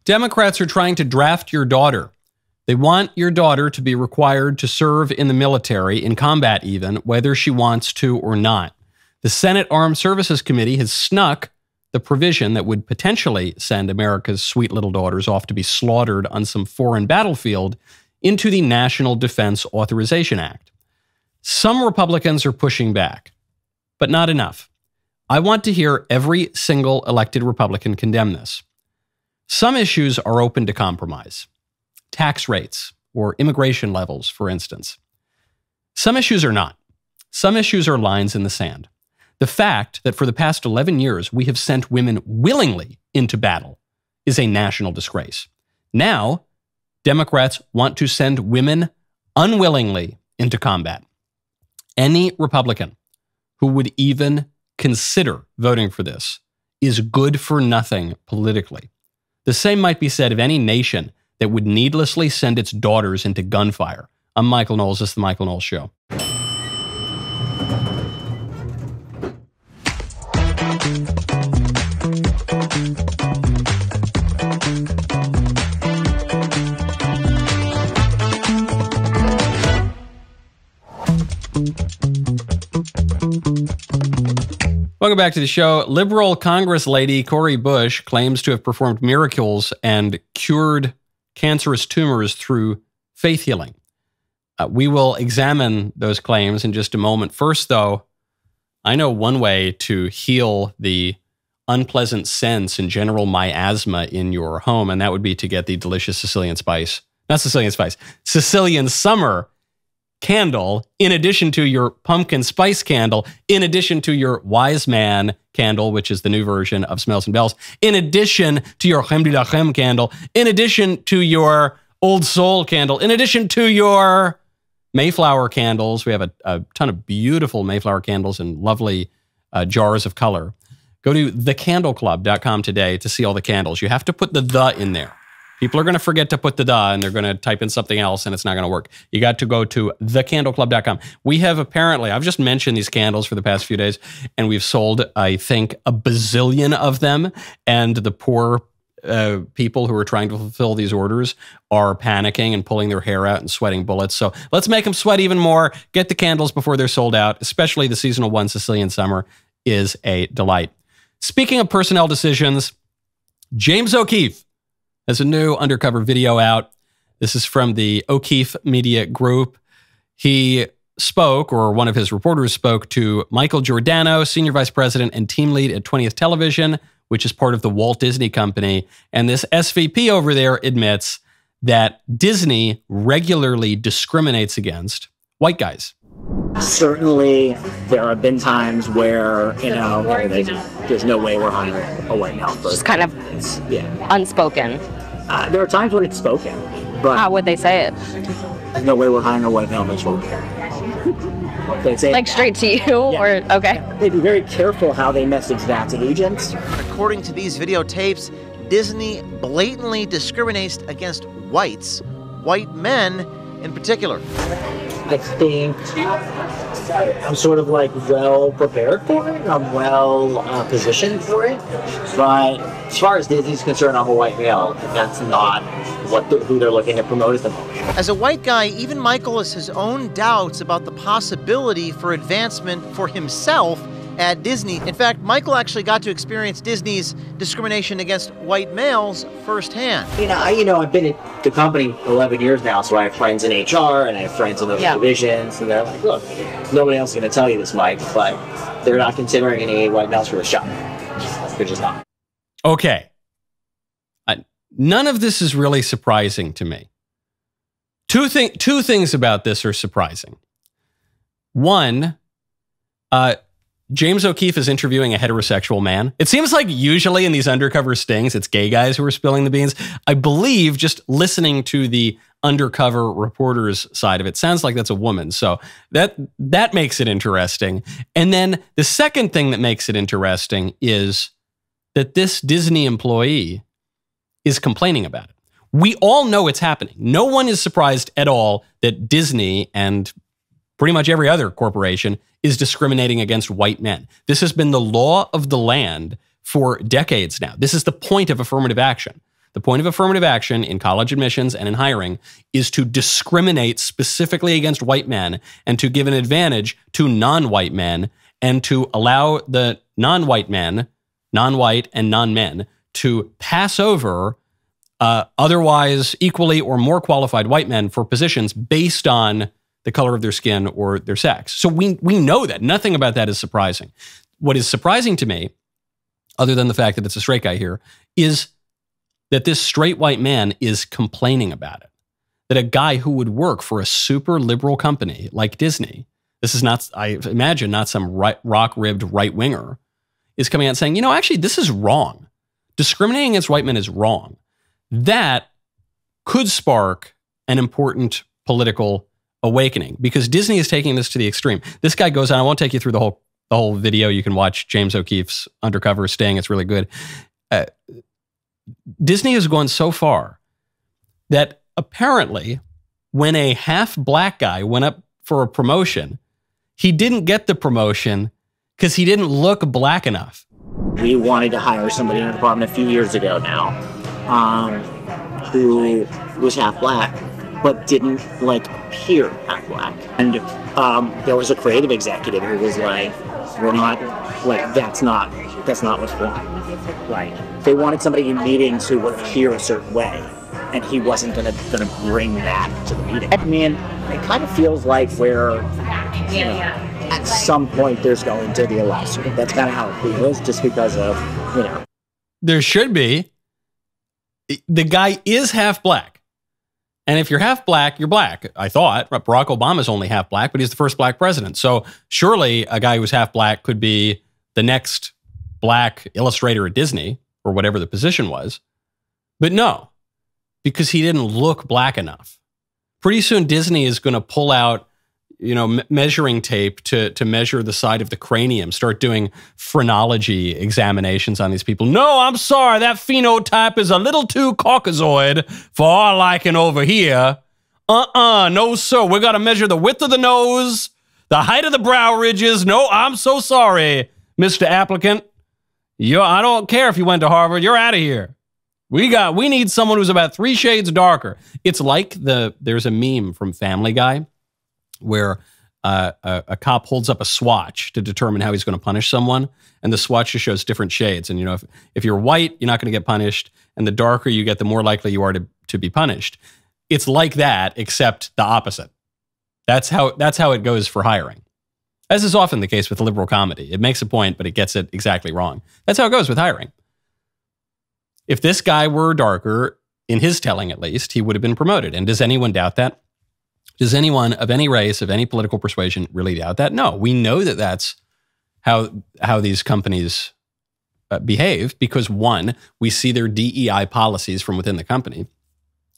Democrats are trying to draft your daughter. They want your daughter to be required to serve in the military, in combat even, whether she wants to or not. The Senate Armed Services Committee has snuck the provision that would potentially send America's sweet little daughters off to be slaughtered on some foreign battlefield into the National Defense Authorization Act. Some Republicans are pushing back, but not enough. I want to hear every single elected Republican condemn this. Some issues are open to compromise. Tax rates or immigration levels, for instance. Some issues are not. Some issues are lines in the sand. The fact that for the past 11 years we have sent women willingly into battle is a national disgrace. Now, Democrats want to send women unwillingly into combat. Any Republican who would even consider voting for this is good for nothing politically. The same might be said of any nation that would needlessly send its daughters into gunfire. I'm Michael Knowles. This is The Michael Knowles Show. Welcome back to the show. Liberal Congresslady Cori claims to have performed miracles and cured cancerous tumors through faith healing. We will examine those claims in just a moment. First, though, I know one way to heal the unpleasant sense and general miasma in your home, and that would be to get the delicious Sicilian summer candle, in addition to your pumpkin spice candle, in addition to your wise man candle, which is the new version of Smells and Bells, in addition to your Chem de la Chem candle, in addition to your Old Soul candle, in addition to your Mayflower candles. We have a ton of beautiful Mayflower candles in lovely jars of color. Go to thecandleclub.com today to see all the candles. You have to put the in there. People are going to forget to put the and they're going to type in something else and it's not going to work. You got to go to thecandleclub.com. We have apparently, I've just mentioned these candles for the past few days, and we've sold, I think, a bazillion of them. And the poor people who are trying to fulfill these orders are panicking and pulling their hair out and sweating bullets. So let's make them sweat even more. Get the candles before they're sold out, especially the seasonal one, Sicilian Summer, is a delight. Speaking of personnel decisions, James O'Keefe has a new undercover video out. This is from the O'Keefe Media Group. He spoke, or one of his reporters spoke, to Michael Giordano, Senior Vice President and Team Lead at 20th Television, which is part of the Walt Disney Company. And this SVP over there admits that Disney regularly discriminates against white guys. Certainly, there have been times where, there's no way we're hiring a white male. Just kind of unspoken. There are times when it's spoken, but how would they say it? There's no way we're hiring a white male. They say like straight to you, or okay. They'd be very careful how they message that to agents. According to these videotapes, Disney blatantly discriminates against whites, white men in particular. I think I'm sort of well prepared for it. I'm well positioned for it. But as far as Disney's concerned, I'm a white male. That's not who they're looking to promote at the moment. As a white guy, even Michael has his own doubts about the possibility for advancement for himself at Disney. In fact, Michael actually got to experience Disney's discrimination against white males firsthand. I've been at the company 11 years now, so I have friends in HR and I have friends in those divisions, and they're like, look, nobody else is going to tell you this, Mike, but they're not considering any white males for the job. They're just not. Okay. None of this is really surprising to me. Two things about this are surprising. One, James O'Keefe is interviewing a heterosexual man. It seems like usually in these undercover stings, it's gay guys who are spilling the beans. I believe, just listening to the undercover reporter's side of it, sounds like that's a woman. So that makes it interesting. And then the second thing that makes it interesting is that this Disney employee is complaining about it. We all know it's happening. No one is surprised at all that Disney and pretty much every other corporation is discriminating against white men. This has been the law of the land for decades now. This is the point of affirmative action. The point of affirmative action in college admissions and in hiring is to discriminate specifically against white men and to give an advantage to non-white men and to allow the non-white men, non-white and non-men, to pass over otherwise equally or more qualified white men for positions based on the color of their skin or their sex. So we know that. Nothing about that is surprising. What is surprising to me, other than the fact that it's a straight guy here, is that this straight white man is complaining about it. That a guy who would work for a super liberal company like Disney, this is not, I imagine, not some rock-ribbed right-winger, is coming out and saying, actually, this is wrong. Discriminating against white men is wrong. That could spark an important political awakening because Disney is taking this to the extreme. This guy goes on, I won't take you through the whole video. You can watch James O'Keefe's Undercover Sting. It's really good. Disney has gone so far that apparently when a half black guy went up for a promotion, he didn't get the promotion because he didn't look black enough. We wanted to hire somebody in the department a few years ago now who was half black, but didn't appear half black. And there was a creative executive who was like, we're not, that's not what's wrong. They wanted somebody in meetings who would appear a certain way, and he wasn't gonna bring that to the meeting. I mean, it kind of feels like at some point there's going to be a lawsuit. That's kind of how it feels, just because of, There should be. The guy is half black. And if you're half black, you're black. I thought Barack Obama's only half black, but he's the first black president. So surely a guy who's half black could be the next black illustrator at Disney or whatever the position was. But no, because he didn't look black enough. Pretty soon Disney is going to pull out, measuring tape to measure the side of the cranium, start doing phrenology examinations on these people. No, I'm sorry, that phenotype is a little too Caucasoid for our liking over here. No, sir, we got to measure the width of the nose, the height of the brow ridges. No, I'm so sorry, Mr. Applicant. I don't care if you went to Harvard. You're out of here. We need someone who's about 3 shades darker. It's like there's a meme from Family Guy where a cop holds up a swatch to determine how he's going to punish someone, and the swatch just shows different shades. And if you're white, you're not going to get punished, and the darker you get, the more likely you are to be punished. It's like that, except the opposite. That's how it goes for hiring. As is often the case with liberal comedy. It makes a point, but it gets it exactly wrong. That's how it goes with hiring. If this guy were darker, in his telling at least, he would have been promoted. And does anyone doubt that? Does anyone of any race, of any political persuasion really doubt that? No, we know that that's how these companies behave because, one, we see their DEI policies from within the company.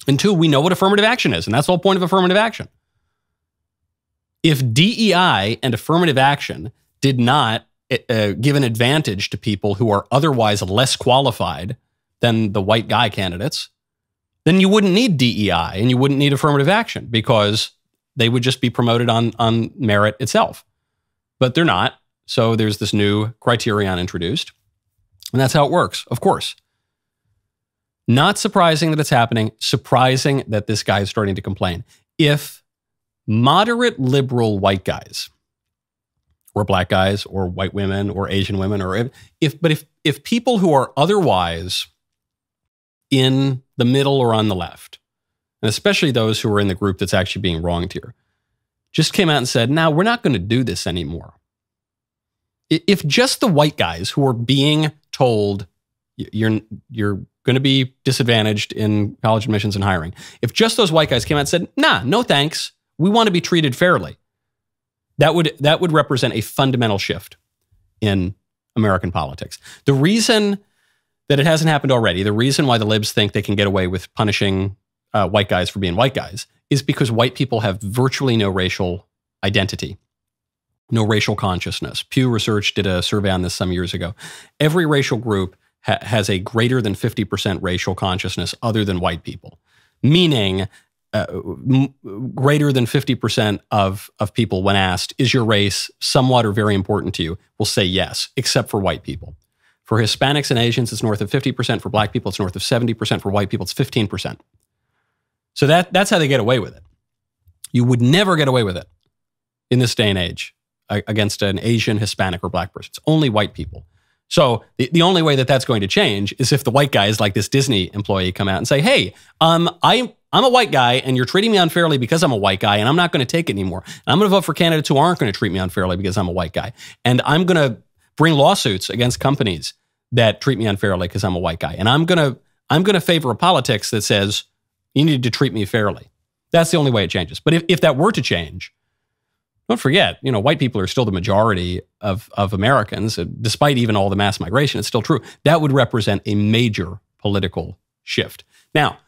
And two, we know what affirmative action is, and that's the whole point of affirmative action. If DEI and affirmative action did not give an advantage to people who are otherwise less qualified than the white guy candidates, then you wouldn't need DEI and you wouldn't need affirmative action because they would just be promoted on merit itself. But they're not. So there's this new criterion introduced. And that's how it works, of course. Not surprising that it's happening. Surprising that this guy is starting to complain. If moderate liberal white guys or black guys or white women or Asian women or if people who are otherwise in the middle or on the left, and especially those who are in the group that's actually being wronged here, just came out and said, "No, we're not going to do this anymore." If just the white guys who are being told you're going to be disadvantaged in college admissions and hiring, if just those white guys came out and said, "Nah, no thanks, we want to be treated fairly," that would represent a fundamental shift in American politics. The reason that it hasn't happened already, the reason why the libs think they can get away with punishing white guys for being white guys, is because white people have virtually no racial identity, no racial consciousness. Pew Research did a survey on this some years ago. Every racial group has a greater than 50% racial consciousness other than white people, meaning greater than 50% of people, when asked, "Is your race somewhat or very important to you?" will say yes, except for white people. For Hispanics and Asians, it's north of 50%. For black people, it's north of 70%. For white people, it's 15%. So that's how they get away with it. You would never get away with it in this day and age against an Asian, Hispanic, or black person. It's only white people. So the only way that that's going to change is if the white guys like this Disney employee come out and say, hey, I'm a white guy and you're treating me unfairly because I'm a white guy and I'm not going to take it anymore. And I'm going to vote for candidates who aren't going to treat me unfairly because I'm a white guy. And I'm going to bring lawsuits against companies that treat me unfairly because I'm a white guy. And I'm going to favor a politics that says you need to treat me fairly. That's the only way it changes. But if that were to change, don't forget, white people are still the majority of Americans. Despite even all the mass migration, it's still true. That would represent a major political shift. Now,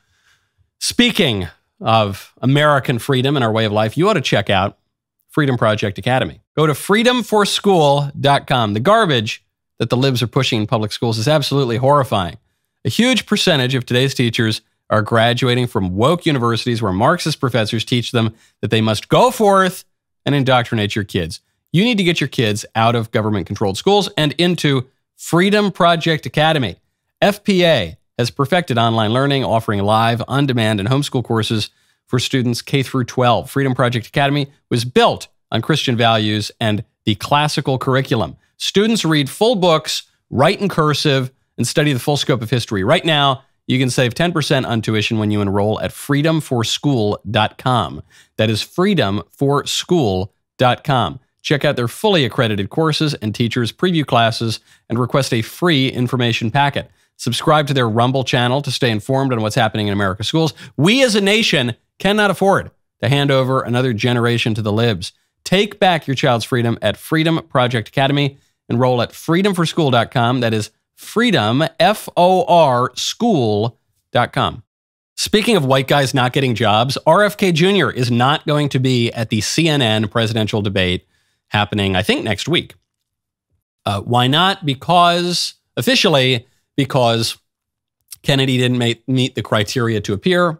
speaking of American freedom and our way of life, you ought to check out Freedom Project Academy. Go to freedomforschool.com. The garbage that the libs are pushing in public schools is absolutely horrifying. A huge percentage of today's teachers are graduating from woke universities where Marxist professors teach them that they must go forth and indoctrinate your kids. You need to get your kids out of government-controlled schools and into Freedom Project Academy. FPA has perfected online learning, offering live, on-demand, and homeschool courses for students K through 12. Freedom Project Academy was built on Christian values and the classical curriculum. Students read full books, write in cursive, and study the full scope of history. Right now, you can save 10% on tuition when you enroll at freedomforschool.com. That is freedomforschool.com. Check out their fully accredited courses and teachers, preview classes, and request a free information packet. Subscribe to their Rumble channel to stay informed on what's happening in America's schools. We as a nation cannot afford to hand over another generation to the libs. Take back your child's freedom at Freedom Project Academy. Enroll at freedomforschool.com. That is freedom, F-O-R, school.com. Speaking of white guys not getting jobs, RFK Jr. is not going to be at the CNN presidential debate happening, I think, next week. Why not? Because Kennedy didn't meet the criteria to appear.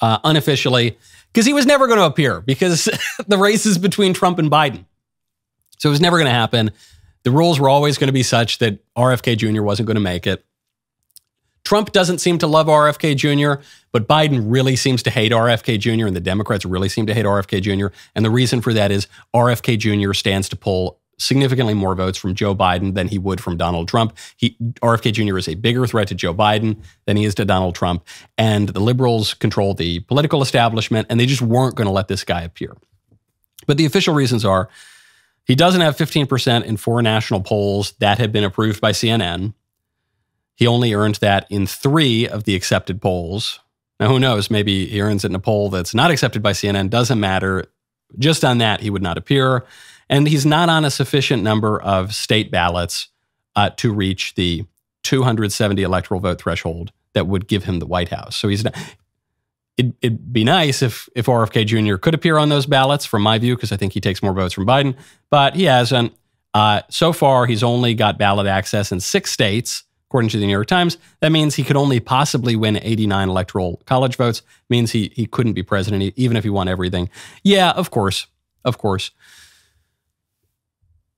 Unofficially, because he was never going to appear because the race is between Trump and Biden. So it was never going to happen. The rules were always going to be such that RFK Jr. wasn't going to make it. Trump doesn't seem to love RFK Jr., but Biden really seems to hate RFK Jr., and the Democrats really seem to hate RFK Jr. And the reason for that is RFK Jr. stands to pull significantly more votes from Joe Biden than he would from Donald Trump. RFK Jr. is a bigger threat to Joe Biden than he is to Donald Trump. And the liberals control the political establishment, and they just weren't going to let this guy appear. But the official reasons are he doesn't have 15% in 4 national polls that have been approved by CNN. He only earned that in 3 of the accepted polls. Now, who knows? Maybe he earns it in a poll that's not accepted by CNN. Doesn't matter. Just on that, he would not appear. And he's not on a sufficient number of state ballots to reach the 270 electoral vote threshold that would give him the White House. So he's not. It'd be nice if RFK Jr. could appear on those ballots, from my view, because I think he takes more votes from Biden, but he hasn't. So far, he's only got ballot access in 6 states, according to the New York Times. That means he could only possibly win 89 electoral college votes. Means he couldn't be president even if he won everything. Yeah, of course.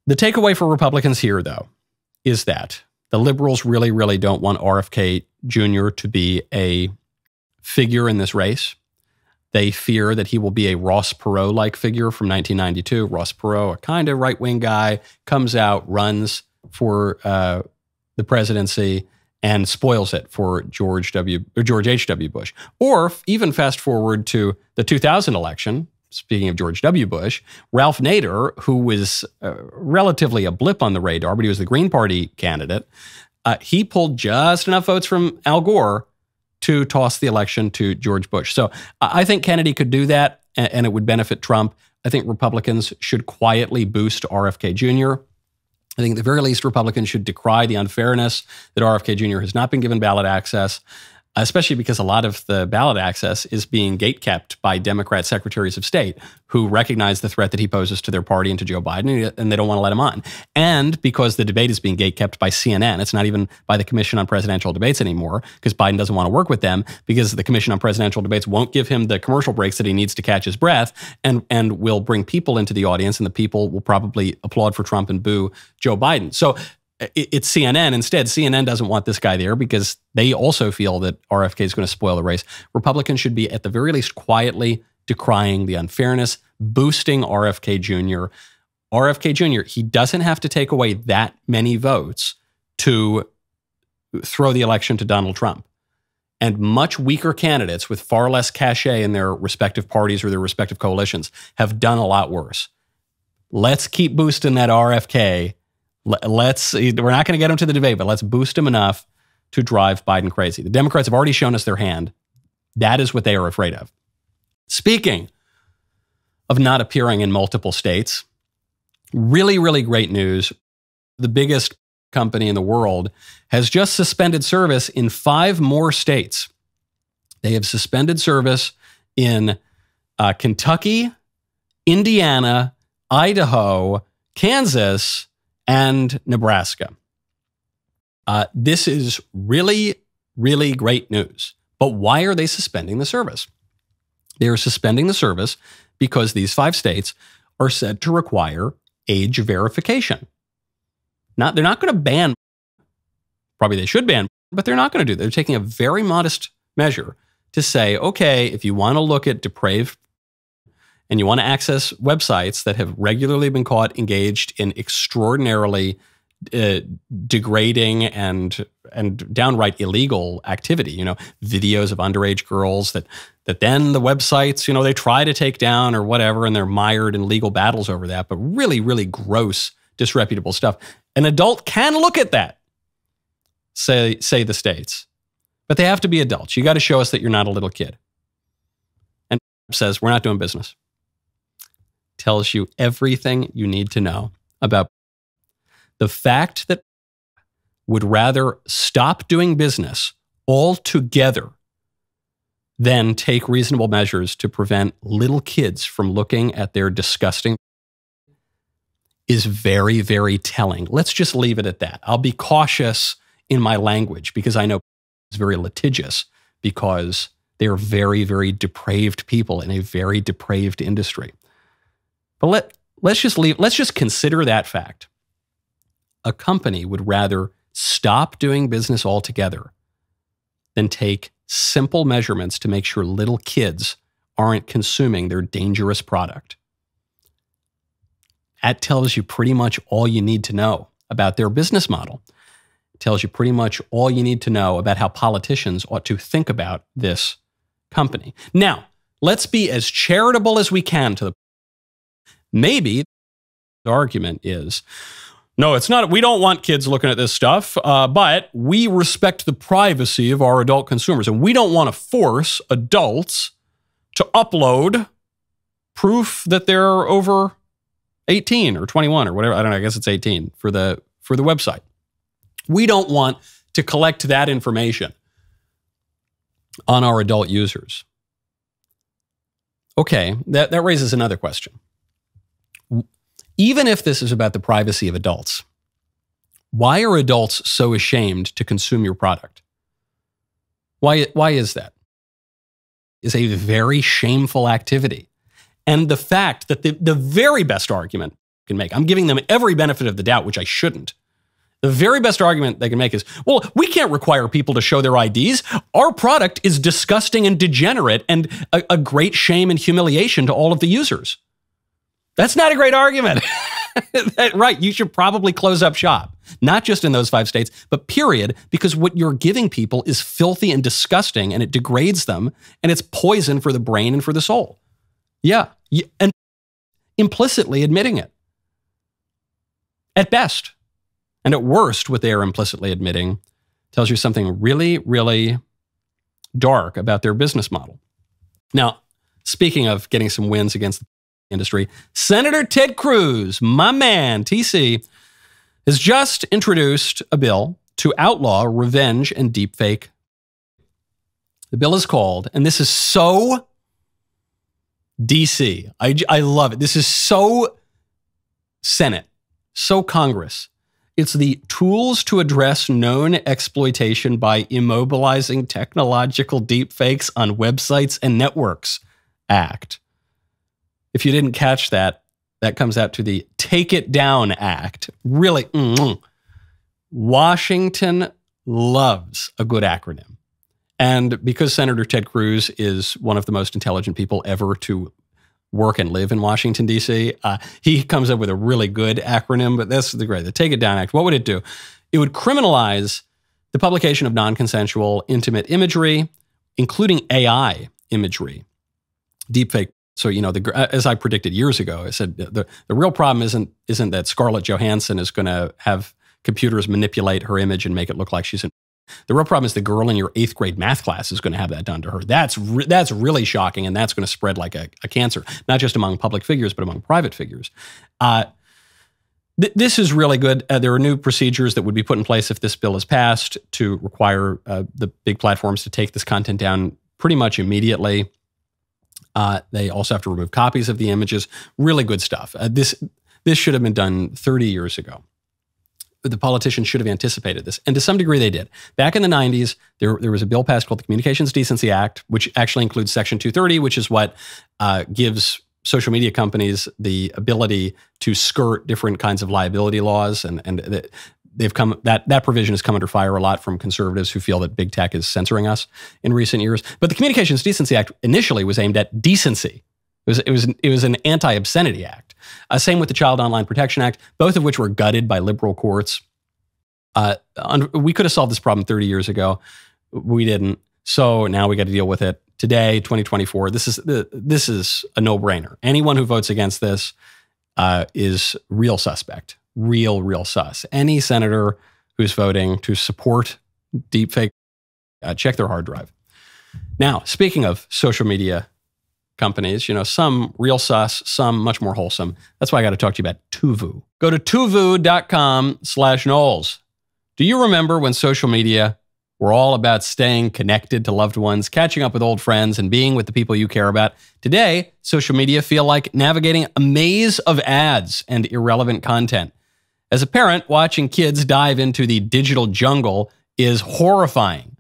The takeaway for Republicans here, though, is that the liberals really, really don't want RFK Jr. to be a figure in this race. They fear that he will be a Ross Perot-like figure from 1992. Ross Perot, a kind of right-wing guy, comes out, runs for the presidency, and spoils it for George H.W. Bush. Or even fast forward to the 2000 election. Speaking of George W. Bush, Ralph Nader, who was relatively a blip on the radar, but he was the Green Party candidate, he pulled just enough votes from Al Gore to toss the election to George Bush. So I think Kennedy could do that, and it would benefit Trump. I think Republicans should quietly boost RFK Jr. I think at the very least, Republicans should decry the unfairness that RFK Jr. has not been given ballot access, especially because a lot of the ballot access is being gatekept by Democrat secretaries of state who recognize the threat that he poses to their party and to Joe Biden, and they don't want to let him on. And because the debate is being gatekept by CNN, it's not even by the Commission on Presidential Debates anymore, because Biden doesn't want to work with them, because the Commission on Presidential Debates won't give him the commercial breaks that he needs to catch his breath, and will bring people into the audience, and the people will probably applaud for Trump and boo Joe Biden. So it's CNN instead. CNN doesn't want this guy there because they also feel that RFK is going to spoil the race. Republicans should be, at the very least, quietly decrying the unfairness, boosting RFK Jr. RFK Jr., he doesn't have to take away that many votes to throw the election to Donald Trump. And much weaker candidates with far less cachet in their respective parties or their respective coalitions have done a lot worse. Let's keep boosting that RFK. We're not going to get him to the debate, but let's boost him enough to drive Biden crazy. The Democrats have already shown us their hand. That is what they are afraid of. Speaking of not appearing in multiple states, really, really great news. The biggest company in the world has just suspended service in 5 more states. They have suspended service in Kentucky, Indiana, Idaho, Kansas, and Nebraska. This is really, really great news. But why are they suspending the service? They are suspending the service because these 5 states are said to require age verification. They're not going to ban, probably they should ban, but they're not going to do that. They're taking a very modest measure to say, okay, if you want to look at depraved and you want to access websites that have regularly been caught engaged in extraordinarily degrading and downright illegal activity, videos of underage girls that then the websites, they try to take down or whatever, and they're mired in legal battles over that, but really, really gross, disreputable stuff. An adult can look at that, say the states, but they have to be adults. You got to show us that you're not a little kid. And says, we're not doing business. Tells you everything you need to know about the fact that would rather stop doing business altogether than take reasonable measures to prevent little kids from looking at their disgusting is very, very telling. Let's just leave it at that. I'll be cautious in my language because I know it's very litigious because they are very, very depraved people in a very depraved industry. But let's just consider that fact. A company would rather stop doing business altogether than take simple measurements to make sure little kids aren't consuming their dangerous product. That tells you pretty much all you need to know about their business model. It tells you pretty much all you need to know about how politicians ought to think about this company. Now, let's be as charitable as we can to the maybe the argument is, no, it's not. We don't want kids looking at this stuff, but we respect the privacy of our adult consumers, and we don't want to force adults to upload proof that they're over 18 or 21 or whatever. I don't know. I guess it's 18 for the website. We don't want to collect that information on our adult users. Okay, that raises another question. Even if this is about the privacy of adults, why are adults so ashamed to consume your product? Why is that? It's a very shameful activity. And the fact that the very best argument you can make, I'm giving them every benefit of the doubt, which I shouldn't. The very best argument they can make is, well, we can't require people to show their IDs. Our product is disgusting and degenerate and a great shame and humiliation to all of the users. That's not a great argument. Right, you should probably close up shop. Not just in those 5 states, but period, because what you're giving people is filthy and disgusting, and it degrades them, and it's poison for the brain and for the soul. Yeah, and implicitly admitting it. At best. And at worst, what they are implicitly admitting tells you something really, really dark about their business model. Now, speaking of getting some wins against the industry, Senator Ted Cruz, my man, TC, has just introduced a bill to outlaw revenge and deepfake. The bill is called, and this is so DC. I love it. This is so Senate, so Congress. It's the Tools to Address Known Exploitation by Immobilizing Technological Deepfakes on Websites and Networks Act. If you didn't catch that, that comes out to the Take It Down Act. Really, Washington loves a good acronym. And because Senator Ted Cruz is one of the most intelligent people ever to work and live in Washington, D.C., he comes up with a really good acronym, but that's the great. The Take It Down Act. What would it do? It would criminalize the publication of non-consensual intimate imagery, including AI imagery, deepfake. So, as I predicted years ago, I said the real problem isn't that Scarlett Johansson is going to have computers manipulate her image and make it look like she's in. The real problem is the girl in your 8th grade math class is going to have that done to her. That's really shocking, and that's going to spread like a cancer, not just among public figures, but among private figures. This is really good. There are new procedures that would be put in place if this bill is passed to require the big platforms to take this content down pretty much immediately. They also have to remove copies of the images. Really good stuff. This should have been done 30 years ago. The politicians should have anticipated this. And to some degree, they did. Back in the 90s, there was a bill passed called the Communications Decency Act, which actually includes Section 230, which is what gives social media companies the ability to skirt different kinds of liability laws. And they've come that provision has come under fire a lot from conservatives who feel that big tech is censoring us in recent years. But the Communications Decency Act initially was aimed at decency. It was an anti-obscenity act. Same with the Child Online Protection Act, both of which were gutted by liberal courts. We could have solved this problem 30 years ago. We didn't. So now we got to deal with it today, 2024. This is a no-brainer. Anyone who votes against this is real suspect, real sus. Any senator who's voting to support deepfake, check their hard drive. Now, speaking of social media companies, some real sus, some much more wholesome. That's why I got to talk to you about Tuvu. Go to tuvu.com/Knowles. Do you remember when social media were all about staying connected to loved ones, catching up with old friends, and being with the people you care about? Today, social media feel like navigating a maze of ads and irrelevant content. As a parent, watching kids dive into the digital jungle is horrifying.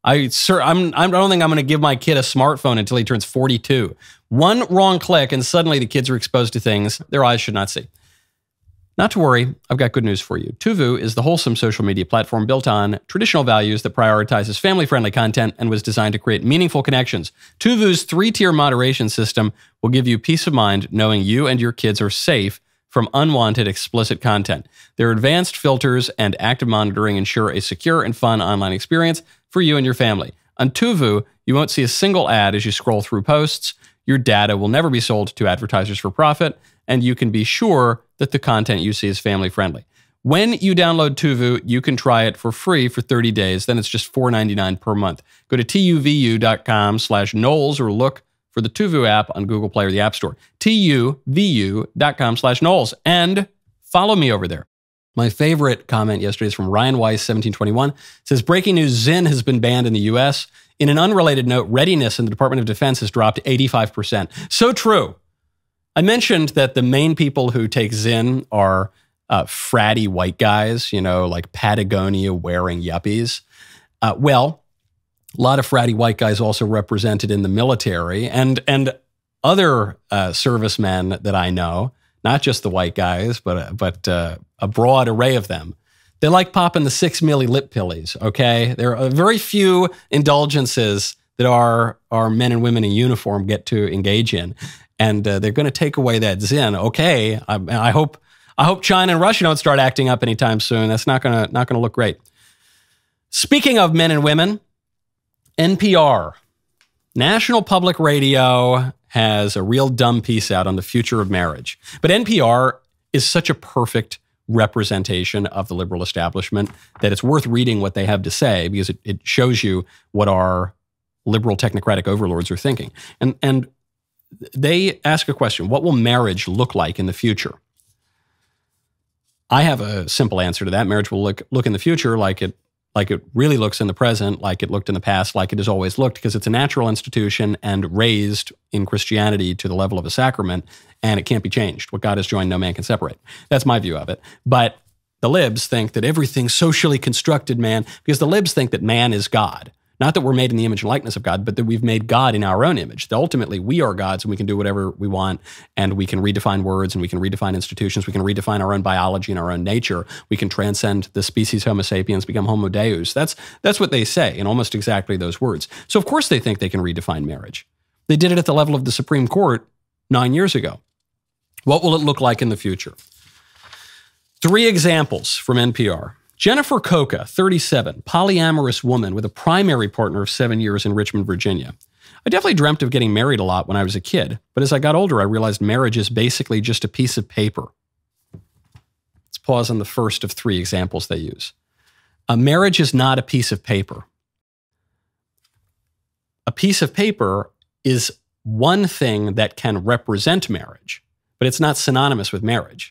I don't think I'm going to give my kid a smartphone until he turns 42. One wrong click and suddenly the kids are exposed to things their eyes should not see. Not to worry, I've got good news for you. Tuvu is the wholesome social media platform built on traditional values that prioritizes family-friendly content and was designed to create meaningful connections. Tuvu's 3-tier moderation system will give you peace of mind knowing you and your kids are safe from unwanted explicit content. Their advanced filters and active monitoring ensure a secure and fun online experience for you and your family. On Tuvu, you won't see a single ad as you scroll through posts. Your data will never be sold to advertisers for profit, and you can be sure that the content you see is family-friendly. When you download Tuvu, you can try it for free for 30 days. Then it's just $4.99 per month. Go to tuvu.com/Knowles or look for the Tuvu app on Google Play or the App Store. tuvu.com/Knowles. And follow me over there. My favorite comment yesterday is from Ryan Weiss, 1721. It says, breaking news, Zyn has been banned in the U.S. In an unrelated note, readiness in the Department of Defense has dropped 85%. So true. I mentioned that the main people who take Zyn are fratty white guys, like Patagonia-wearing yuppies. Well, a lot of fratty white guys also represented in the military and other servicemen that I know, not just the white guys, but a broad array of them. They like popping the 6 milli lip pillies, okay? There are very few indulgences that our men and women in uniform get to engage in. And they're going to take away that Zyn. Okay, I hope China and Russia don't start acting up anytime soon. That's not going to look great. Speaking of men and women, NPR, National Public Radio, has a real dumb piece out on the future of marriage. But NPR is such a perfect representation of the liberal establishment that it's worth reading what they have to say because it shows you what our liberal technocratic overlords are thinking. And they ask a question: what will marriage look like in the future? I have a simple answer to that. Marriage will look in the future like it really looks in the present, like it looked in the past, like it has always looked, because it's a natural institution and raised in Christianity to the level of a sacrament, and it can't be changed. What God has joined, no man can separate. That's my view of it. But the libs think that everything's socially constructed, man, because the libs think that man is God. Not that we're made in the image and likeness of God, but that we've made God in our own image. That ultimately we are gods and we can do whatever we want, and we can redefine words and we can redefine institutions. We can redefine our own biology and our own nature. We can transcend the species Homo sapiens, become Homo Deus. That's what they say in almost exactly those words. So of course they think they can redefine marriage. They did it at the level of the Supreme Court 9 years ago. What will it look like in the future? 3 examples from NPR. Jennifer Coca, 37, polyamorous woman with a primary partner of 7 years in Richmond, Virginia. I definitely dreamt of getting married a lot when I was a kid, but as I got older, I realized marriage is basically just a piece of paper. Let's pause on the first of 3 examples they use. A marriage is not a piece of paper. A piece of paper is one thing that can represent marriage, but it's not synonymous with marriage.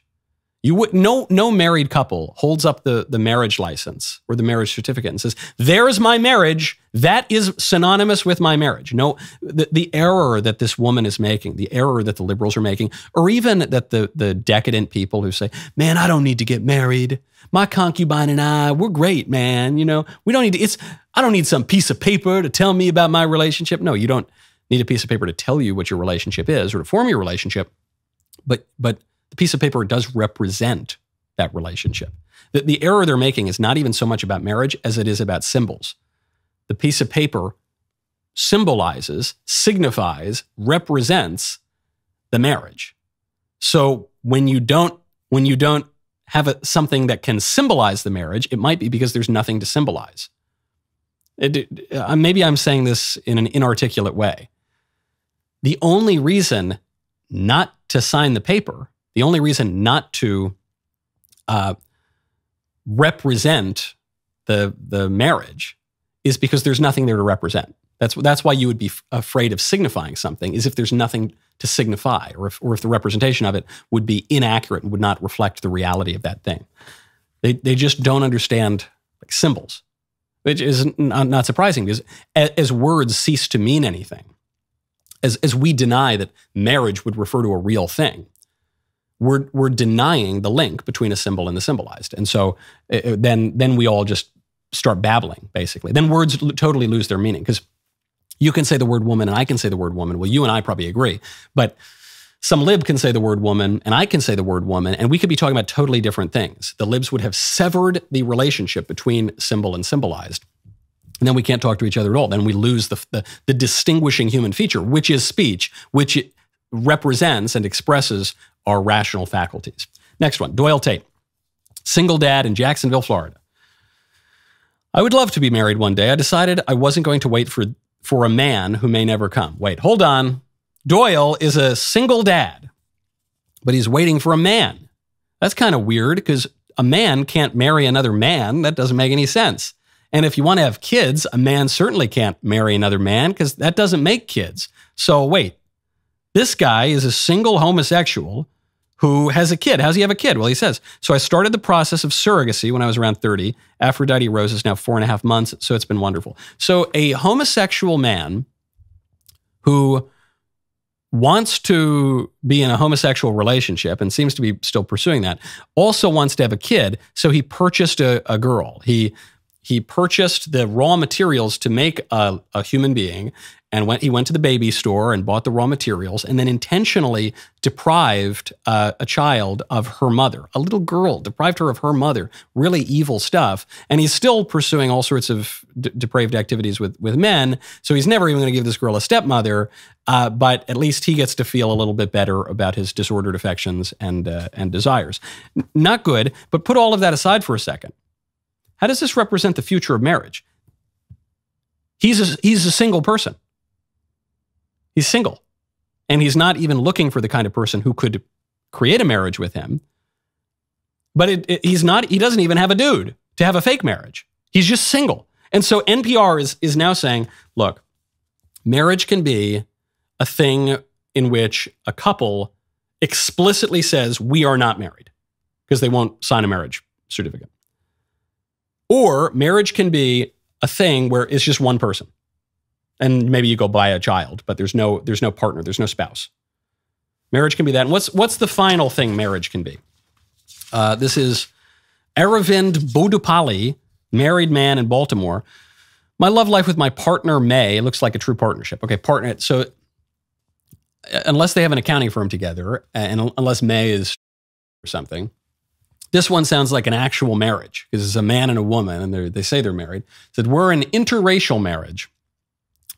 No married couple holds up the marriage license or the marriage certificate and says, there's my marriage. That is synonymous with my marriage. No, the error that this woman is making, the error that the liberals are making, or even that the decadent people who say, man, I don't need to get married. My concubine and I, we're great, man. We don't need to, I don't need some piece of paper to tell me about my relationship. No, you don't need a piece of paper to tell you what your relationship is or to form your relationship. But the piece of paper does represent that relationship. The error they're making is not even so much about marriage as it is about symbols. The piece of paper symbolizes, signifies, represents the marriage. So when you don't have something that can symbolize the marriage, it might be because there's nothing to symbolize. Maybe I'm saying this in an inarticulate way. The only reason not to sign the paper, the only reason not to represent the marriage is because there's nothing there to represent. That's why you would be afraid of signifying something, is if there's nothing to signify, or if the representation of it would be inaccurate and would not reflect the reality of that thing. They just don't understand symbols, which is not surprising, because as words cease to mean anything, as we deny that marriage would refer to a real thing, we're denying the link between a symbol and the symbolized. And so then we all just start babbling, basically. Then words totally lose their meaning, because you can say the word woman and I can say the word woman. Well, you and I probably agree. But some lib can say the word woman and I can say the word woman, and we could be talking about totally different things. The libs would have severed the relationship between symbol and symbolized. And then we can't talk to each other at all. Then we lose the distinguishing human feature, which is speech, which it represents and expresses our rational faculties. Next one, Doyle Tate, single dad in Jacksonville, Florida. I would love to be married one day. I decided I wasn't going to wait for a man who may never come. Wait, hold on. Doyle is a single dad, but he's waiting for a man. That's kind of weird, because a man can't marry another man. That doesn't make any sense. And if you want to have kids, a man certainly can't marry another man, because that doesn't make kids. So wait, this guy is a single homosexual who has a kid. How does he have a kid? Well, he says, so I started the process of surrogacy when I was around 30. Aphrodite Rose is now 4.5 months, so it's been wonderful. So a homosexual man who wants to be in a homosexual relationship and seems to be still pursuing that, also wants to have a kid, so he purchased a girl. He purchased the raw materials to make a human being, and he went to the baby store and bought the raw materials, and then intentionally deprived a child of her mother. A little girl, deprived her of her mother. Really evil stuff. And he's still pursuing all sorts of depraved activities with men, so he's never even going to give this girl a stepmother, but at least he gets to feel a little bit better about his disordered affections and desires. Not good, but put all of that aside for a second. How does this represent the future of marriage? He's a single person. He's single. And he's not even looking for the kind of person who could create a marriage with him. But he doesn't even have a dude to have a fake marriage. He's just single. And so NPR is now saying, look, marriage can be a thing in which a couple explicitly says, we are not married, because they won't sign a marriage certificate. Or marriage can be a thing where it's just one person. And maybe you go buy a child, but there's no partner, there's no spouse. Marriage can be that. And what's the final thing marriage can be? This is Aravind Bodupalli, married man in Baltimore. My love life with my partner, May, looks like a true partnership. Okay, partner. So unless they have an accounting firm together, and unless May is or something, this one sounds like an actual marriage because it's a man and a woman, and they say they're married. Said we're an interracial marriage,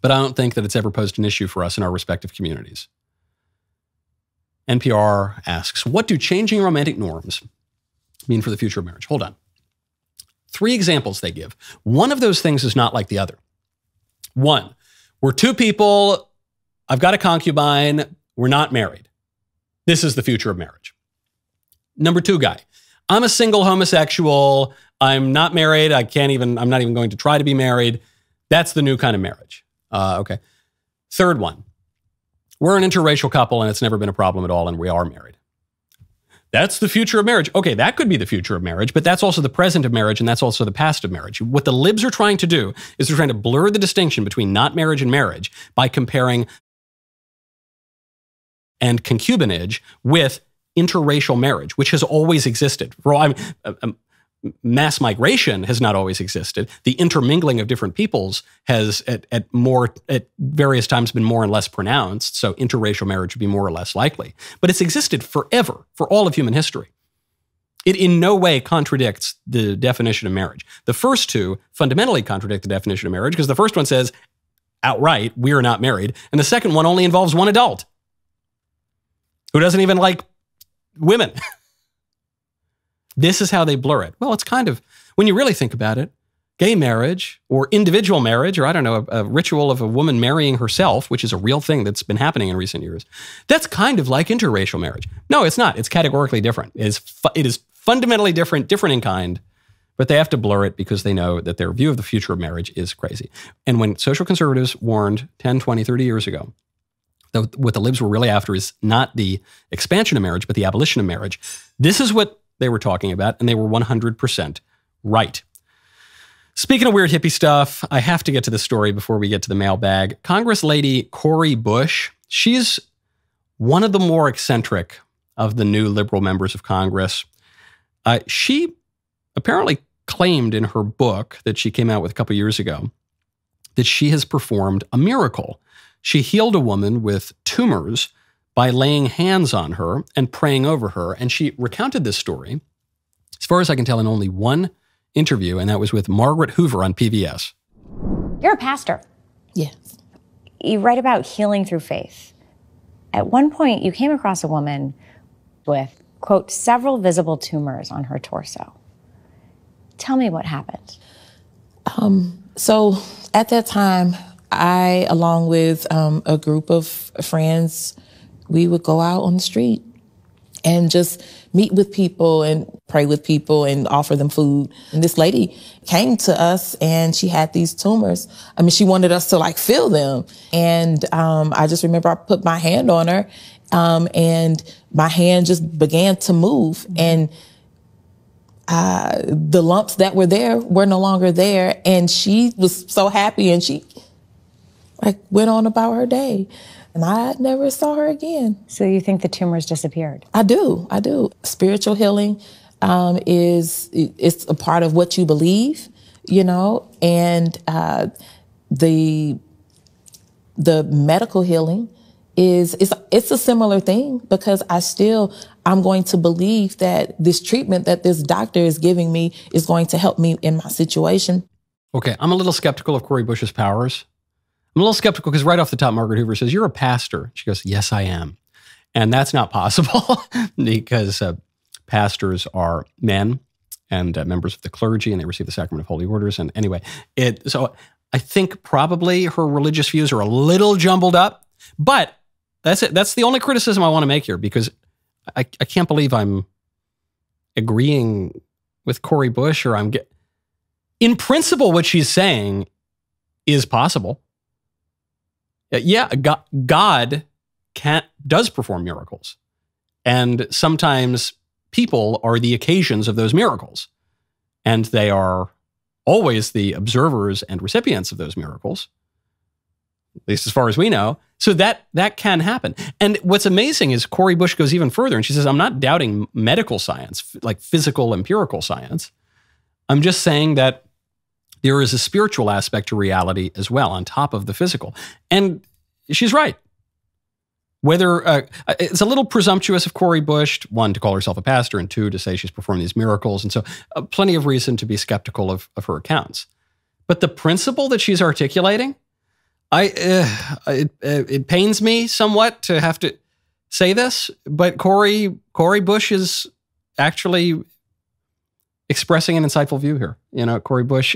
but I don't think that it's ever posed an issue for us in our respective communities. NPR asks, what do changing romantic norms mean for the future of marriage? Hold on. 3 examples they give. One of those things is not like the other. One, we're 2 people, I've got a concubine, we're not married. This is the future of marriage. Number 2 guy, I'm a single homosexual, I'm not married, I'm not even going to try to be married. That's the new kind of marriage. Okay. Third one, we're an interracial couple and it's never been a problem at all and we are married. That's the future of marriage. Okay, that could be the future of marriage, but that's also the present of marriage and that's also the past of marriage. What the libs are trying to do is they're trying to blur the distinction between not marriage and marriage by comparing and concubinage with interracial marriage, which has always existed. Mass migration has not always existed. The intermingling of different peoples has at various times been more and less pronounced, so interracial marriage would be more or less likely. But it's existed forever, for all of human history. It in no way contradicts the definition of marriage. The first 2 fundamentally contradict the definition of marriage because the first one says outright, we are not married, and the second one only involves one adult who doesn't even like women. This is how they blur it. Well, it's kind of, when you really think about it, gay marriage or individual marriage, or I don't know, a ritual of a woman marrying herself, which is a real thing that's been happening in recent years, that's kind of like interracial marriage. No, it's not. It's categorically different. It is fundamentally different in kind, but they have to blur it because they know that their view of the future of marriage is crazy. And when social conservatives warned 10, 20, 30 years ago, what the libs were really after is not the expansion of marriage, but the abolition of marriage. This is what they were talking about, and they were 100% right. Speaking of weird hippie stuff, I have to get to this story before we get to the mailbag. Congresslady Cori Bush, she's one of the more eccentric of the new liberal members of Congress. She apparently claimed in her book that she came out with a couple years ago that she has performed a miracle. She healed a woman with tumors by laying hands on her and praying over her. And she recounted this story, as far as I can tell, in only one interview, and that was with Margaret Hoover on PBS. You're a pastor. Yes. You write about healing through faith. At one point, you came across a woman with, quote, several visible tumors on her torso. Tell me what happened. So at that time, I, along with a group of friends, we would go out on the street and just meet with people and pray with people and offer them food. And this lady came to us and she had these tumors. I mean, she wanted us to like feel them. And I just remember I put my hand on her and my hand just began to move. And the lumps that were there were no longer there. And she was so happy and she like went on about her day. And I never saw her again. So you think the tumors disappeared? I do. Spiritual healing it's a part of what you believe, you know, and the medical healing it's a similar thing because I'm going to believe that this treatment that this doctor is giving me is going to help me in my situation. Okay, I'm a little skeptical of Cori Bush's powers. I'm a little skeptical because right off the top, Margaret Hoover says, you're a pastor. She goes, yes, I am. And that's not possible because pastors are men and members of the clergy and they receive the sacrament of holy orders. And anyway, so I think probably her religious views are a little jumbled up, but that's it. That's the only criticism I want to make here because I can't believe I'm agreeing with Cori Bush or in principle, what she's saying is possible. Yeah, God does perform miracles. And sometimes people are the occasions of those miracles. And they are always the observers and recipients of those miracles, at least as far as we know. So that can happen. And what's amazing is Cori Bush goes even further and she says, I'm not doubting medical science, like physical, empirical science. I'm just saying that there is a spiritual aspect to reality as well, on top of the physical. And she's right. Whether it's a little presumptuous of Cori Bush, one, to call herself a pastor, and two, to say she's performing these miracles. And so plenty of reason to be skeptical of her accounts. But the principle that she's articulating, it pains me somewhat to have to say this, but Cori Bush is actually expressing an insightful view here. You know, Cori Bush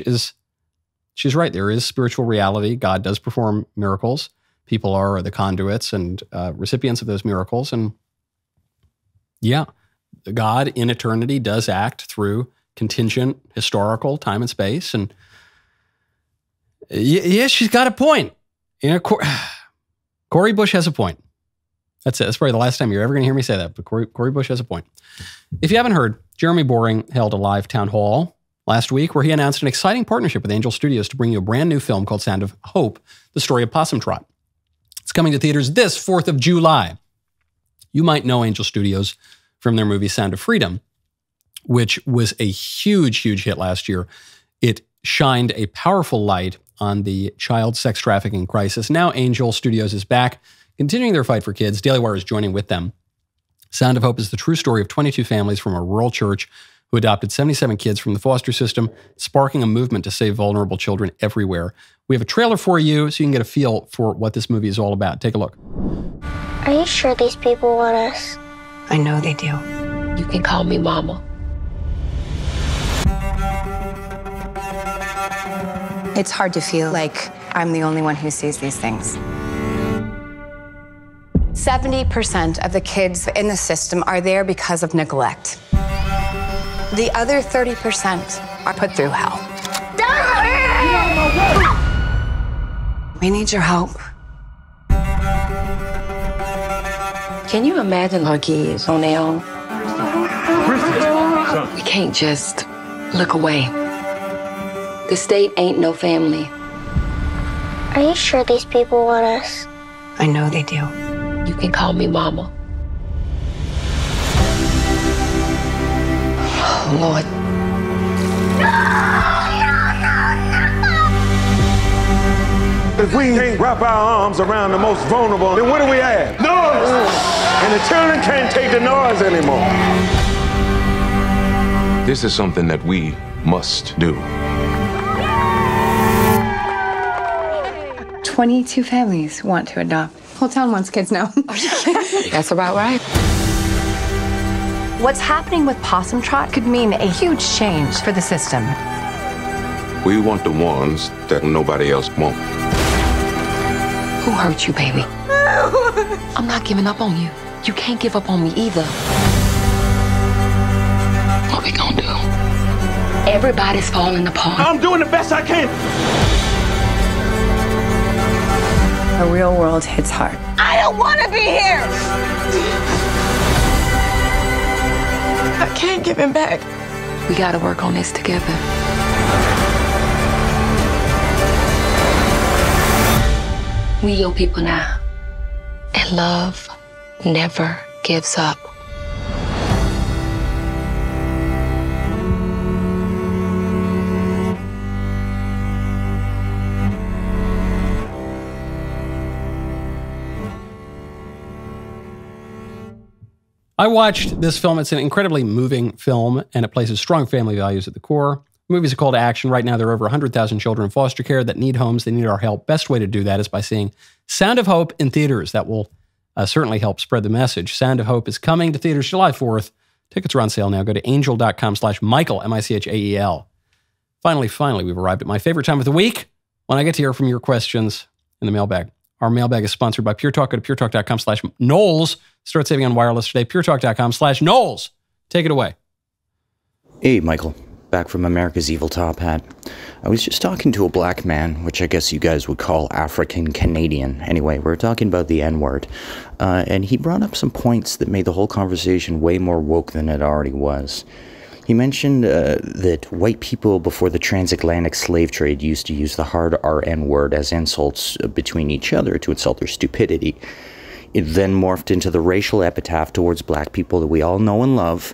she's right. There is spiritual reality. God does perform miracles. People are the conduits and recipients of those miracles. And yeah, God in eternity does act through contingent historical time and space. And yeah, she's got a point. You know, Cori Bush has a point. That's it. That's probably the last time you're ever going to hear me say that. But Cori Bush has a point. If you haven't heard, Jeremy Boring held a live town hall last week where he announced an exciting partnership with Angel Studios to bring you a brand new film called Sound of Hope, the story of Possum Trot. It's coming to theaters this 4th of July. You might know Angel Studios from their movie Sound of Freedom, which was a huge, huge hit last year. It shined a powerful light on the child sex trafficking crisis. Now Angel Studios is back, continuing their fight for kids. DailyWire is joining with them. Sound of Hope is the true story of 22 families from a rural church who adopted 77 kids from the foster system, sparking a movement to save vulnerable children everywhere. We have a trailer for you so you can get a feel for what this movie is all about. Take a look. Are you sure these people want us? I know they do. You can call me Mama. It's hard to feel like I'm the only one who sees these things. 70% of the kids in the system are there because of neglect. The other 30% are put through hell. We need your help. Can you imagine our kids on their own? We can't just look away. The state ain't no family. Are you sure these people want us? I know they do. You can call me Mama. Oh, Lord. If we can't wrap our arms around the most vulnerable, then what do we have? Noise! And the children can't take the noise anymore. This is something that we must do. 22 families want to adopt. Whole town wants kids now. That's about right. What's happening with Possum Trot could mean a huge change for the system. We want the ones that nobody else won't. Who hurt you, baby? I'm not giving up on you. You can't give up on me either. What we gonna do? Everybody's falling apart. I'm doing the best I can. The real world hits hard. I don't want to be here! I can't give him back. We gotta work on this together. We your people now. And love never gives up. I watched this film. It's an incredibly moving film, and it places strong family values at the core. The movie's a call to action. Right now, there are over 100,000 children in foster care that need homes. They need our help. Best way to do that is by seeing Sound of Hope in theaters. That will certainly help spread the message. Sound of Hope is coming to theaters July 4th. Tickets are on sale now. Go to angel.com/Michael, M-I-C-H-A-E-L. Finally, we've arrived at my favorite time of the week when I get to hear from your questions in the mailbag. Our mailbag is sponsored by Pure Talk. Go to puretalk.com/Knowles. Start saving on wireless today. puretalk.com/Knowles. Take it away. Hey, Michael. Back from America's Evil Top Hat. I was just talking to a black man, which I guess you guys would call African Canadian. Anyway, we're talking about the N-word. And he brought up some points that made the whole conversation way more woke than it already was. He mentioned that white people before the transatlantic slave trade used to use the hard RN word as insults between each other to insult their stupidity. It then morphed into the racial epitaph towards black people that we all know and love,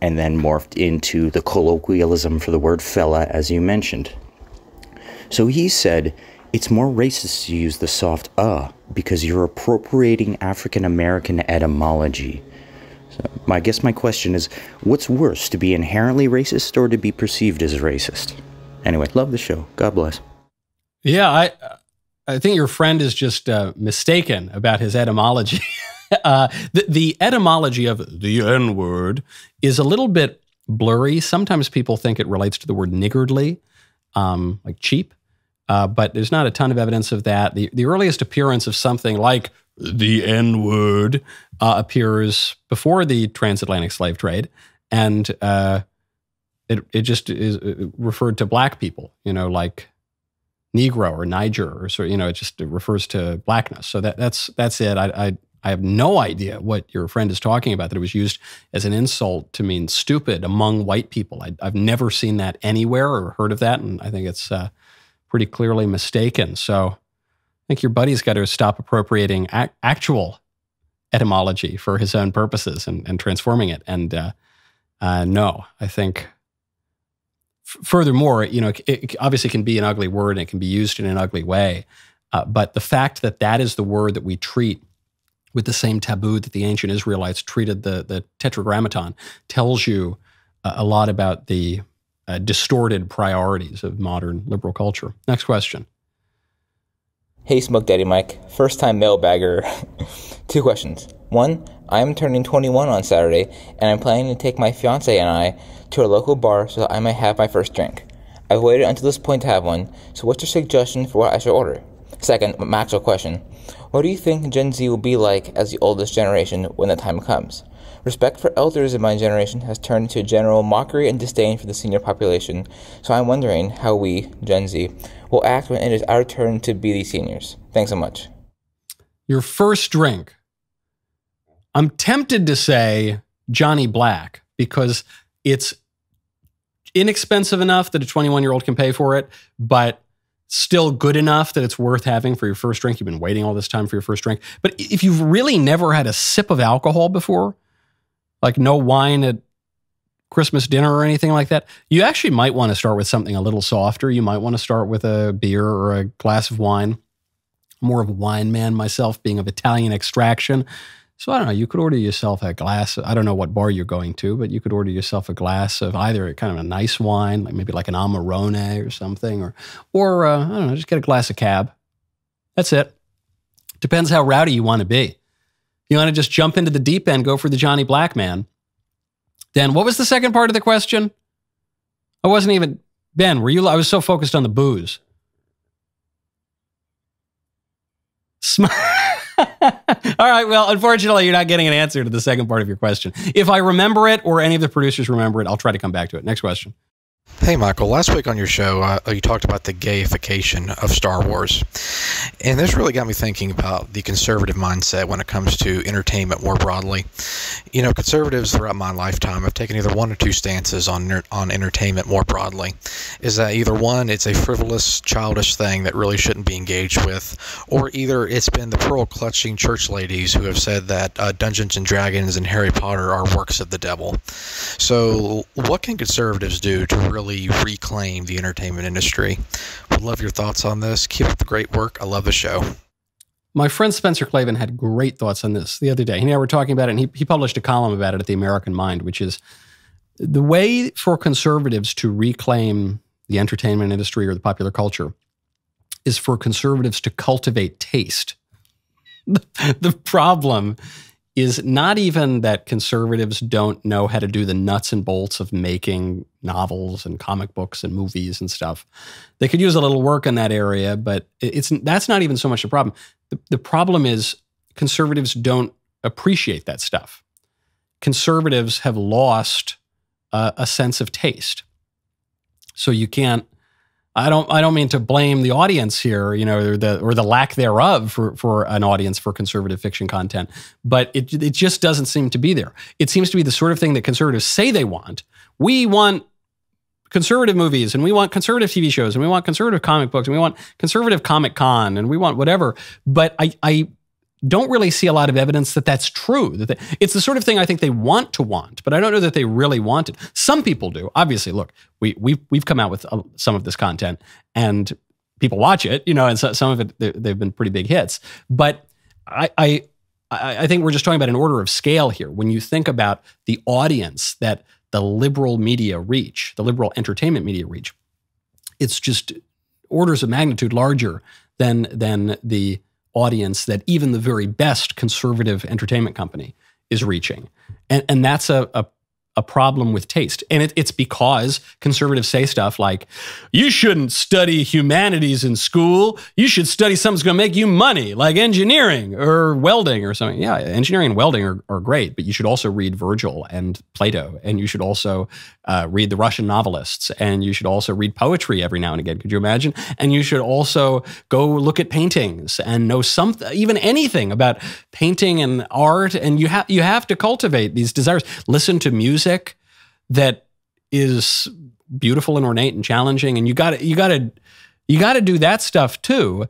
and then morphed into the colloquialism for the word fella, as you mentioned. So he said, it's more racist to use the soft because you're appropriating African-American etymology. So I guess my question is, what's worse, to be inherently racist or to be perceived as racist? Anyway, love the show. God bless. Yeah, I think your friend is just mistaken about his etymology. The etymology of the N-word is a little bit blurry. Sometimes people think it relates to the word niggardly, like cheap, but there's not a ton of evidence of that. The earliest appearance of something like the N-word appears before the transatlantic slave trade, and it just is referred to black people, like Negro or Niger, or so, it refers to blackness. So that's it. I have no idea what your friend is talking about, that it was used as an insult to mean stupid among white people. I've never seen that anywhere or heard of that, and I think it's pretty clearly mistaken. So I think your buddy's got to stop appropriating actual etymology for his own purposes and transforming it. And no, I think... Furthermore, it obviously can be an ugly word and it can be used in an ugly way. But the fact that that is the word that we treat with the same taboo that the ancient Israelites treated the tetragrammaton tells you a lot about the distorted priorities of modern liberal culture. Next question. Hey, Smoke Daddy Mike. First time mailbagger. 2 questions. 1, I'm turning 21 on Saturday, and I'm planning to take my fiance and I to a local bar so that I might have my first drink. I've waited until this point to have one, so what's your suggestion for what I should order? Second, my actual question. What do you think Gen Z will be like as the oldest generation when the time comes? Respect for elders in my generation has turned into general mockery and disdain for the senior population, so I'm wondering how we, Gen Z, will act when it is our turn to be these seniors. Thanks so much. Your first drink. I'm tempted to say Johnny Black because it's inexpensive enough that a 21-year-old can pay for it, but still good enough that it's worth having for your first drink. You've been waiting all this time for your first drink. But if you've really never had a sip of alcohol before, like no wine at Christmas dinner or anything like that, you actually might want to start with something a little softer. You might want to start with a beer or a glass of wine. More of a wine man myself, being of Italian extraction. So I don't know, you could order yourself a glass. I don't know what bar you're going to, but you could order yourself a glass of either kind of a nice wine, like maybe like an Amarone or something, or I don't know, just get a glass of Cab. That's it. Depends how rowdy you want to be. You want to just jump into the deep end, go for the Johnny Black man. Then what was the second part of the question? I wasn't even, Ben, were you? I was so focused on the booze. All right, well, unfortunately, you're not getting an answer to the second part of your question. If I remember it or any of the producers remember it, I'll try to come back to it. Next question. Hey, Michael. Last week on your show, you talked about the gayification of Star Wars. And this really got me thinking about the conservative mindset when it comes to entertainment more broadly. Conservatives throughout my lifetime have taken either one or two stances on entertainment more broadly. Is that either one, it's a frivolous, childish thing that really shouldn't be engaged with, or either it's been the pearl-clutching church ladies who have said that Dungeons and Dragons and Harry Potter are works of the devil. So what can conservatives do to really reclaim the entertainment industry? Would love your thoughts on this. Keep up the great work. I love the show. My friend Spencer Clavin had great thoughts on this the other day. He and I were talking about it, and he published a column about it at the American Mind, which is the way for conservatives to reclaim the entertainment industry or the popular culture is for conservatives to cultivate taste. The problem is not even that conservatives don't know how to do the nuts and bolts of making novels and comic books and movies and stuff. They could use a little work in that area, but that's not even so much the problem. The problem is conservatives don't appreciate that stuff. Conservatives have lost a sense of taste. So you can't, I don't mean to blame the audience here, or the lack thereof for an audience for conservative fiction content, but it just doesn't seem to be there. It seems to be the sort of thing that conservatives say they want. We want conservative movies, and we want conservative TV shows, and we want conservative comic books, and we want conservative Comic Con, and we want whatever. But I don't really see a lot of evidence that that's true. It's the sort of thing I think they want, but I don't know that they really want it. Some people do. Obviously, look, we've come out with some of this content, and people watch it, and so, some of it, they've been pretty big hits. But I think we're just talking about an order of scale here. When you think about the audience that the liberal media reach, the liberal entertainment media reach, it's just orders of magnitude larger than the audience that even the very best conservative entertainment company is reaching. And that's a problem with taste. And it's because conservatives say stuff like, you shouldn't study humanities in school. You should study something that's going to make you money, like engineering or welding or something. Yeah, engineering and welding are great, but you should also read Virgil and Plato, and you should also read the Russian novelists, and you should also read poetry every now and again. Could you imagine? And you should also go look at paintings and know something, even anything about painting and art. And you have to cultivate these desires. Listen to music that is beautiful and ornate and challenging, and you got to do that stuff too.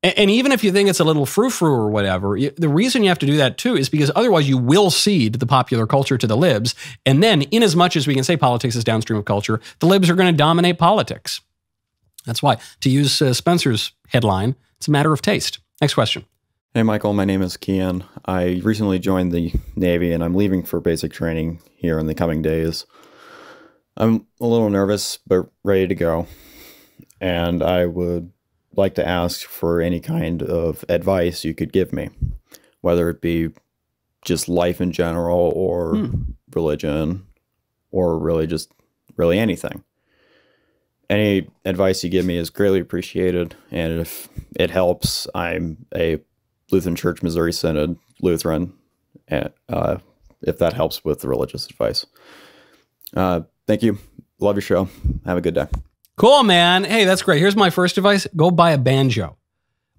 And even if you think it's a little frou-frou or whatever, the reason you have to do that too is because otherwise you will cede the popular culture to the libs, and then, in as much as we can say politics is downstream of culture, the libs are going to dominate politics. That's why, to use Spencer's headline, it's a matter of taste. Next question. Hey, Michael, my name is Kian. I recently joined the Navy, and I'm leaving for basic training here in the coming days. I'm a little nervous, but ready to go. And I would like to ask for any kind of advice you could give me, whether it be just life in general or religion or really anything. Any advice you give me is greatly appreciated. And if it helps, I'm a Lutheran Church, Missouri Synod Lutheran, if that helps with the religious advice. Thank you. Love your show. Have a good day. Cool, man. Hey, that's great. Here's my first advice. Go buy a banjo.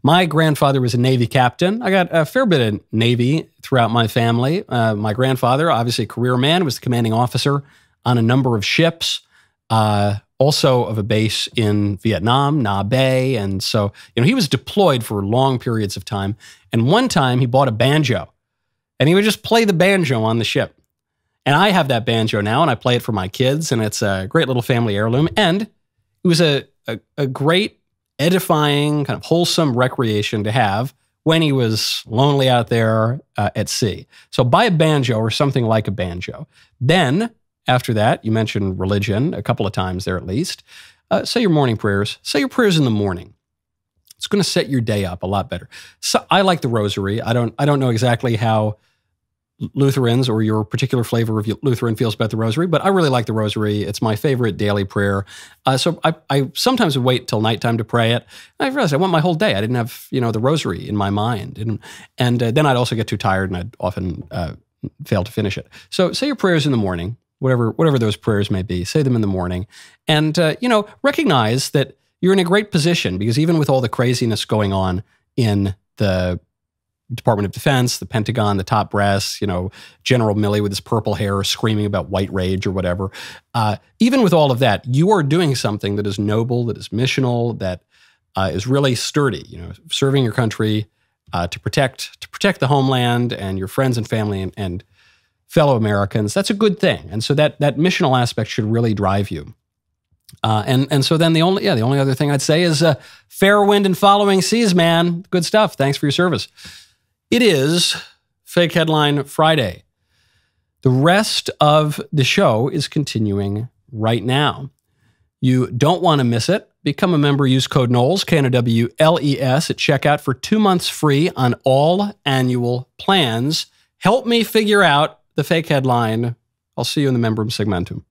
My grandfather was a Navy captain. I got a fair bit of Navy throughout my family. My grandfather, obviously a career man, was the commanding officer on a number of ships, also of a base in Vietnam, Na Bay. And so, he was deployed for long periods of time. And one time he bought a banjo, and he would just play the banjo on the ship. And I have that banjo now, and I play it for my kids, and it's a great little family heirloom. And it was a great, edifying, kind of wholesome recreation to have when he was lonely out there at sea. So buy a banjo or something like a banjo. Then, after that, you mentioned religion a couple of times there at least. Say your morning prayers. Say your prayers in the morning. It's going to set your day up a lot better. So I like the rosary. I don't know exactly how Lutherans or your particular flavor of Lutheran feels about the rosary, but I really like the rosary. It's my favorite daily prayer. So I sometimes would wait till nighttime to pray it. And I realized I went my whole day. I didn't have, the rosary in my mind. And then I'd also get too tired, and I'd often fail to finish it. So say your prayers in the morning, whatever those prayers may be. Say them in the morning. And, recognize that you're in a great position, because even with all the craziness going on in the Department of Defense, the Pentagon, the top brass, General Milley with his purple hair screaming about white rage or whatever. Even with all of that, you are doing something that is noble, that is missional, that is really sturdy, serving your country to protect the homeland and your friends and family and fellow Americans. That's a good thing. And so that missional aspect should really drive you. And so then the only other thing I'd say is fair wind and following seas, man. Good stuff. Thanks for your service. It is Fake Headline Friday. The rest of the show is continuing right now. You don't want to miss it. Become a member. Use code Knowles, KNOWLES, at checkout for 2 months free on all annual plans. Help me figure out the fake headline. I'll see you in the membrum segmentum.